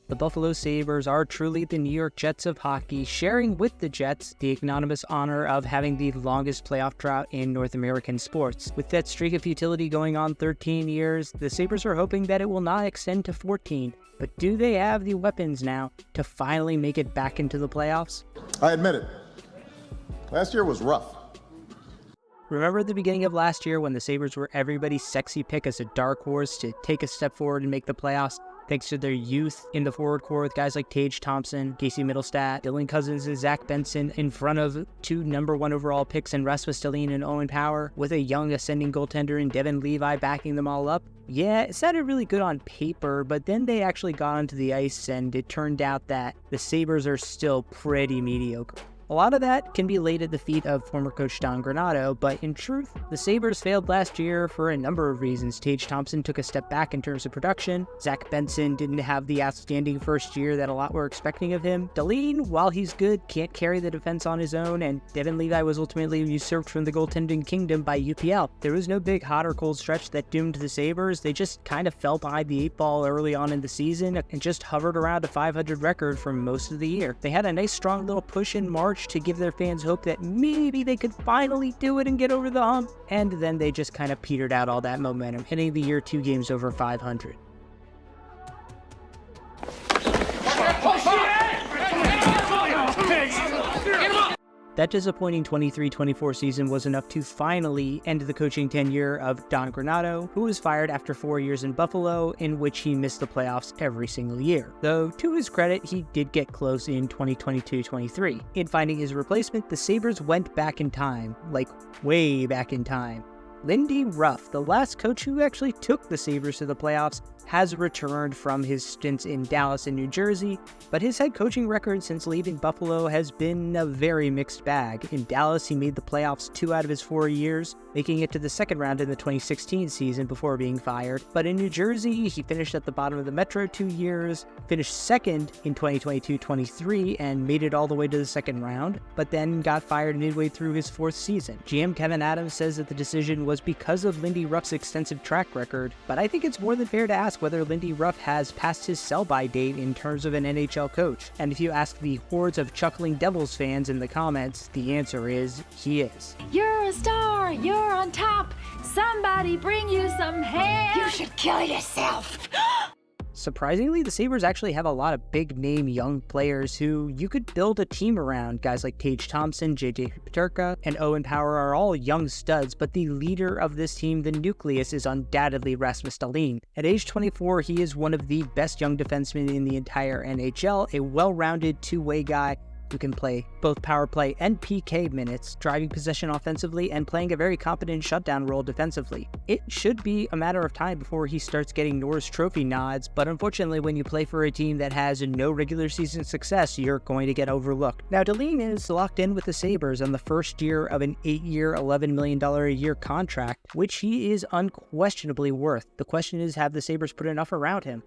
The Buffalo Sabres are truly the New York Jets of hockey, sharing with the Jets the ignominious honor of having the longest playoff drought in North American sports. With that streak of futility going on 13 years, the Sabres are hoping that it will not extend to 14. But do they have the weapons now to finally make it back into the playoffs? I admit it. Last year was rough. Remember the beginning of last year when the Sabres were everybody's sexy pick as a dark horse to take a step forward and make the playoffs? Thanks to their youth in the forward core with guys like Tage Thompson, Casey Mittelstadt, Dylan Cousins, and Zach Benson in front of 2 number 1 overall picks in Rasmus Dahlin and Owen Power, with a young ascending goaltender in Devin Levi backing them all up. Yeah, it sounded really good on paper, but then they actually got onto the ice and it turned out that the Sabres are still pretty mediocre. A lot of that can be laid at the feet of former coach Don Granato, but in truth, the Sabres failed last year for a number of reasons. Tage Thompson took a step back in terms of production. Zach Benson didn't have the outstanding first year that a lot were expecting of him. Dahlin, while he's good, can't carry the defense on his own, and Devin Levi was ultimately usurped from the goaltending kingdom by UPL. There was no big hot or cold stretch that doomed the Sabres. They just kind of fell behind the 8 ball early on in the season and just hovered around a .500 record for most of the year. They had a nice strong little push in March to give their fans hope that maybe they could finally do it and get over the hump, and then they just kind of petered out all that momentum, hitting the year 2 games over .500. That disappointing 23-24 season was enough to finally end the coaching tenure of Don Granato, who was fired after 4 years in Buffalo, in which he missed the playoffs every single year. Though, to his credit, he did get close in 2022-23. In finding his replacement, the Sabres went back in time, like way back in time. Lindy Ruff, the last coach who actually took the Sabres to the playoffs, has returned from his stints in Dallas and New Jersey, but his head coaching record since leaving Buffalo has been a very mixed bag. In Dallas, he made the playoffs 2 out of his 4 years, making it to the second round in the 2016 season before being fired. But in New Jersey, he finished at the bottom of the Metro 2 years, finished second in 2022-23, and made it all the way to the second round, but then got fired midway through his 4th season. GM Kevin Adams says that the decision was because of Lindy Ruff's extensive track record, but I think it's more than fair to ask whether Lindy Ruff has passed his sell-by date in terms of an NHL coach. And if you ask the hordes of chuckling Devils fans in the comments, the answer is he is. You're a star, you're on top, somebody bring you some ham. You should kill yourself. Surprisingly, the Sabres actually have a lot of big-name young players who you could build a team around. Guys like Tage Thompson, JJ Peterka, and Owen Power are all young studs, but the leader of this team, the nucleus, is undoubtedly Rasmus Dahlin. At age 24, he is one of the best young defensemen in the entire NHL, a well-rounded two-way guy who can play both power play and PK minutes, driving possession offensively and playing a very competent shutdown role defensively. It should be a matter of time before he starts getting Norris Trophy nods, but unfortunately when you play for a team that has no regular season success, you're going to get overlooked. Now, Dahlin is locked in with the Sabres on the first year of an 8-year, $11 million a year contract, which he is unquestionably worth. The question is, have the Sabres put enough around him?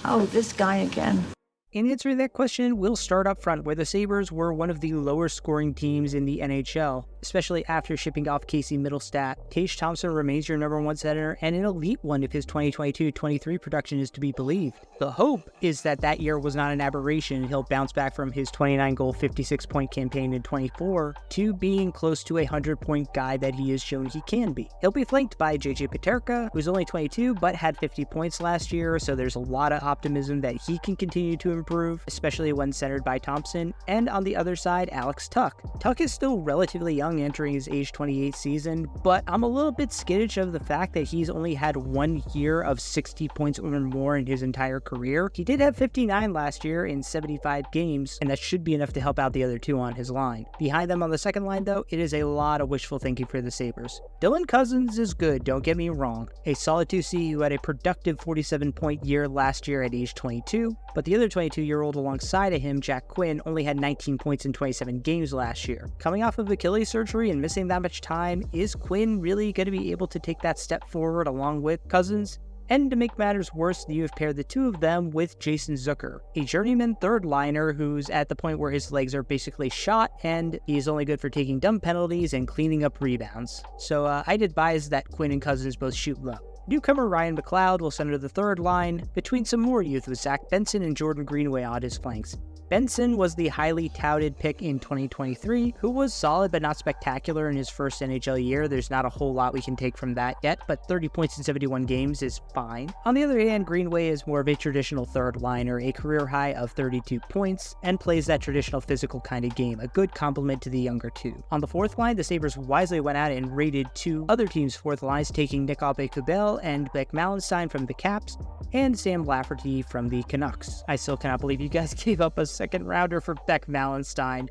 Oh, this guy again. In answering that question, we'll start up front, where the Sabres were one of the lower scoring teams in the NHL, especially after shipping off Casey Mittelstadt. Tage Thompson remains your number 1 center, and an elite one if his 2022-23 production is to be believed. The hope is that that year was not an aberration. He'll bounce back from his 29-goal, 56-point campaign in 24 to being close to a 100-point guy that he has shown he can be. He'll be flanked by JJ Peterka, who's only 22 but had 50 points last year, so there's a lot of optimism that he can continue to improve, especially when centered by Thompson. And on the other side, Alex Tuch. Tuch is still relatively young, entering his age 28 season, but I'm a little bit skittish of the fact that he's only had 1 year of 60 points or more in his entire career. He did have 59 last year in 75 games, and that should be enough to help out the other 2 on his line. Behind them on the second line, though, it is a lot of wishful thinking for the Sabres. Dylan Cousins is good, don't get me wrong. A solid 2C who had a productive 47-point year last year at age 22, but the other 22-year-old alongside of him, Jack Quinn, only had 19 points in 27 games last year. Coming off of Achilles surgery and missing that much time, is Quinn really going to be able to take that step forward along with Cousins? And to make matters worse, you have paired the 2 of them with Jason Zucker, a journeyman third liner who's at the point where his legs are basically shot and he's only good for taking dumb penalties and cleaning up rebounds. So I'd advise that Quinn and Cousins both shoot low. Newcomer Ryan McLeod will center the third line between some more youth with Zach Benson and Jordan Greenway on his flanks. Benson was the highly touted pick in 2023, who was solid but not spectacular in his first NHL year. There's not a whole lot we can take from that yet, but 30 points in 71 games is fine. On the other hand, Greenway is more of a traditional third liner, a career high of 32 points, and plays that traditional physical kind of game, a good complement to the younger two. On the fourth line, the Sabres wisely went out and raided two other teams' fourth lines, taking Nick Aube-Kubel and Beck Malenstein from the Caps, and Sam Lafferty from the Canucks. I still cannot believe you guys gave up a second rounder for Beck Malenstein.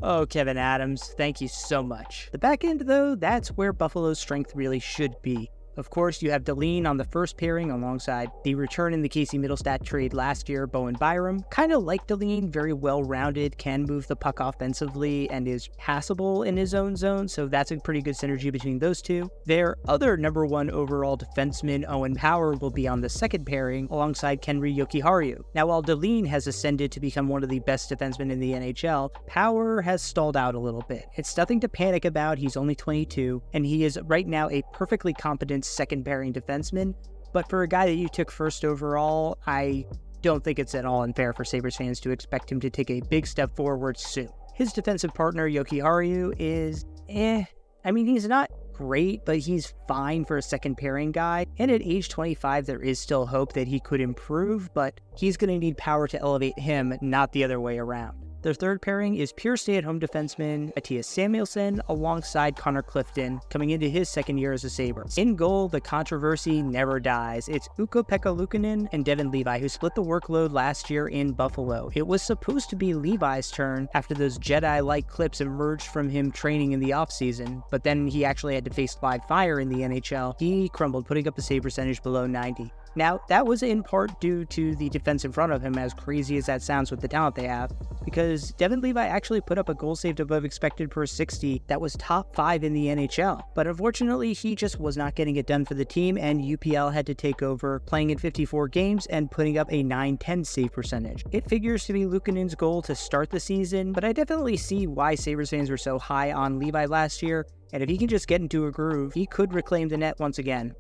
Oh, Kevin Adams, thank you so much. The back end, though, that's where Buffalo's strength really should be. Of course, you have Dahlin on the first pairing alongside the return in the Casey Middlestat trade last year, Bowen Byram. Kind of like Dahlin, very well-rounded, can move the puck offensively, and is passable in his own zone, so that's a pretty good synergy between those two. Their other number one overall defenseman, Owen Power, will be on the second pairing alongside Kenry Yokiharu. Now, while Dahlin has ascended to become one of the best defensemen in the NHL, Power has stalled out a little bit. It's nothing to panic about, he's only 22, and he is right now a perfectly competent second pairing defenseman, but for a guy that you took first overall, I don't think it's at all unfair for Sabres fans to expect him to take a big step forward soon. His defensive partner, Yokiharu, is I mean, he's not great, but he's fine for a second pairing guy, and at age 25 there is still hope that he could improve, but he's going to need Power to elevate him, not the other way around. Their third pairing is pure stay-at-home defenseman Matthias Samuelsson alongside Connor Clifton, coming into his second year as a Sabre. In goal, the controversy never dies. It's Ukko-Pekka Luukkonen and Devin Levi, who split the workload last year in Buffalo. It was supposed to be Levi's turn after those Jedi-like clips emerged from him training in the offseason, but then he actually had to face live fire in the NHL. He crumbled, putting up a save percentage below 90. Now, that was in part due to the defense in front of him, as crazy as that sounds with the talent they have, because Devin Levi actually put up a goal saved above expected per 60 that was top 5 in the NHL. But unfortunately, he just was not getting it done for the team, and UPL had to take over, playing in 54 games and putting up a 910 save percentage. It figures to be Luukkonen's goal to start the season, but I definitely see why Sabres fans were so high on Levi last year, and if he can just get into a groove, he could reclaim the net once again.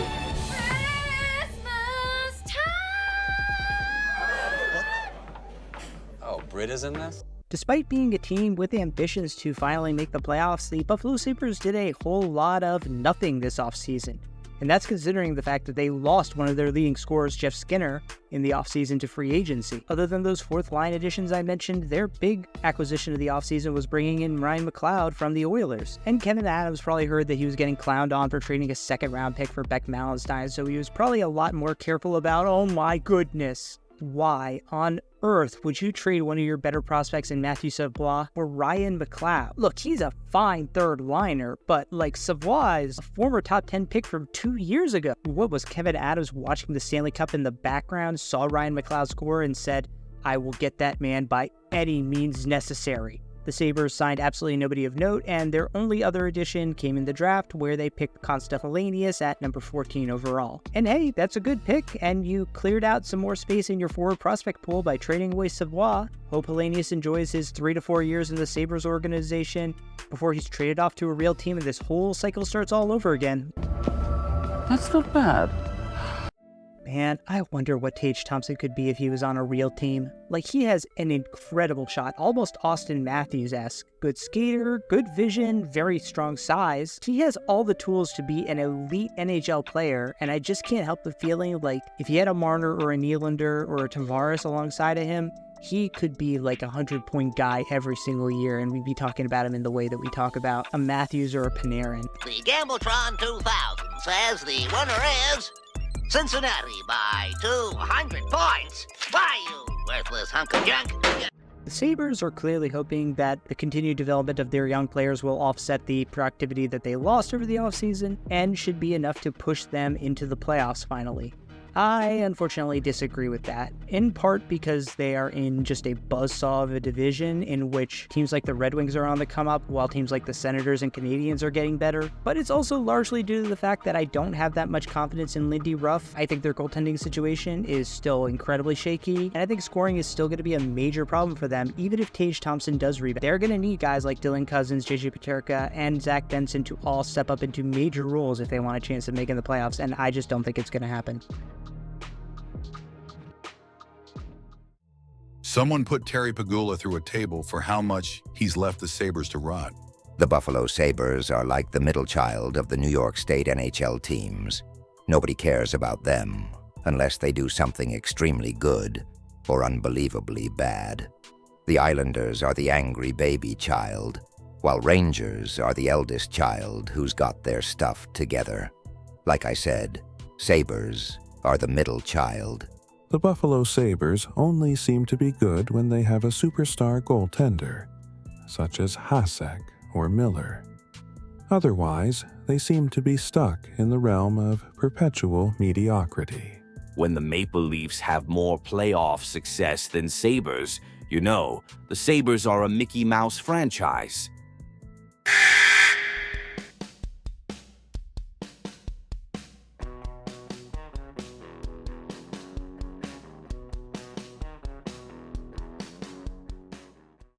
Britta's in this? Despite being a team with ambitions to finally make the playoffs, the Buffalo Sabres did a whole lot of nothing this offseason. And that's considering the fact that they lost one of their leading scorers, Jeff Skinner, in the offseason to free agency. Other than those fourth line additions I mentioned, their big acquisition of the offseason was bringing in Ryan McLeod from the Oilers. And Kevin Adams probably heard that he was getting clowned on for trading a second round pick for Beck Malenstein, so he was probably a lot more careful about, oh my goodness, why on earth would you trade one of your better prospects in Matthew Savoie for Ryan McLeod? Look, he's a fine third liner, but like Savoie is a former top 10 pick from 2 years ago. What was Kevin Adams watching the Stanley Cup in the background, saw Ryan McLeod score and said, I will get that man by any means necessary. The Sabres signed absolutely nobody of note, and their only other addition came in the draft, where they picked Constantinius at number 14 overall. And hey, that's a good pick, and you cleared out some more space in your forward prospect pool by trading away Savoie. Hope Hellenius enjoys his 3 to 4 years in the Sabres organization before he's traded off to a real team and this whole cycle starts all over again. That's not bad. Man, I wonder what Tage Thompson could be if he was on a real team. Like, he has an incredible shot, almost Austin Matthews-esque. Good skater, good vision, very strong size. He has all the tools to be an elite NHL player, and I just can't help the feeling like if he had a Marner or a Nylander or a Tavares alongside of him, he could be like a 100-point guy every single year, and we'd be talking about him in the way that we talk about a Matthews or a Panarin. The Gambletron 2000 says the winner is Cincinnati by 200 points. Why, you worthless hunk of junk? The Sabres are clearly hoping that the continued development of their young players will offset the productivity that they lost over the offseason and should be enough to push them into the playoffs finally. I unfortunately disagree with that, in part because they are in just a buzzsaw of a division in which teams like the Red Wings are on the come up, while teams like the Senators and Canadiens are getting better. But it's also largely due to the fact that I don't have that much confidence in Lindy Ruff. I think their goaltending situation is still incredibly shaky, and I think scoring is still going to be a major problem for them, even if Tage Thompson does rebound. They're going to need guys like Dylan Cousins, JJ Peterka, and Zach Benson to all step up into major roles if they want a chance of making the playoffs, and I just don't think it's going to happen. Someone put Terry Pegula through a table for how much he's left the Sabres to rot. The Buffalo Sabres are like the middle child of the New York State NHL teams. Nobody cares about them unless they do something extremely good or unbelievably bad. The Islanders are the angry baby child, while Rangers are the eldest child who's got their stuff together. Like I said, Sabres are the middle child. The Buffalo Sabres only seem to be good when they have a superstar goaltender, such as Hasek or Miller. Otherwise, they seem to be stuck in the realm of perpetual mediocrity. When the Maple Leafs have more playoff success than Sabres, you know, the Sabres are a Mickey Mouse franchise.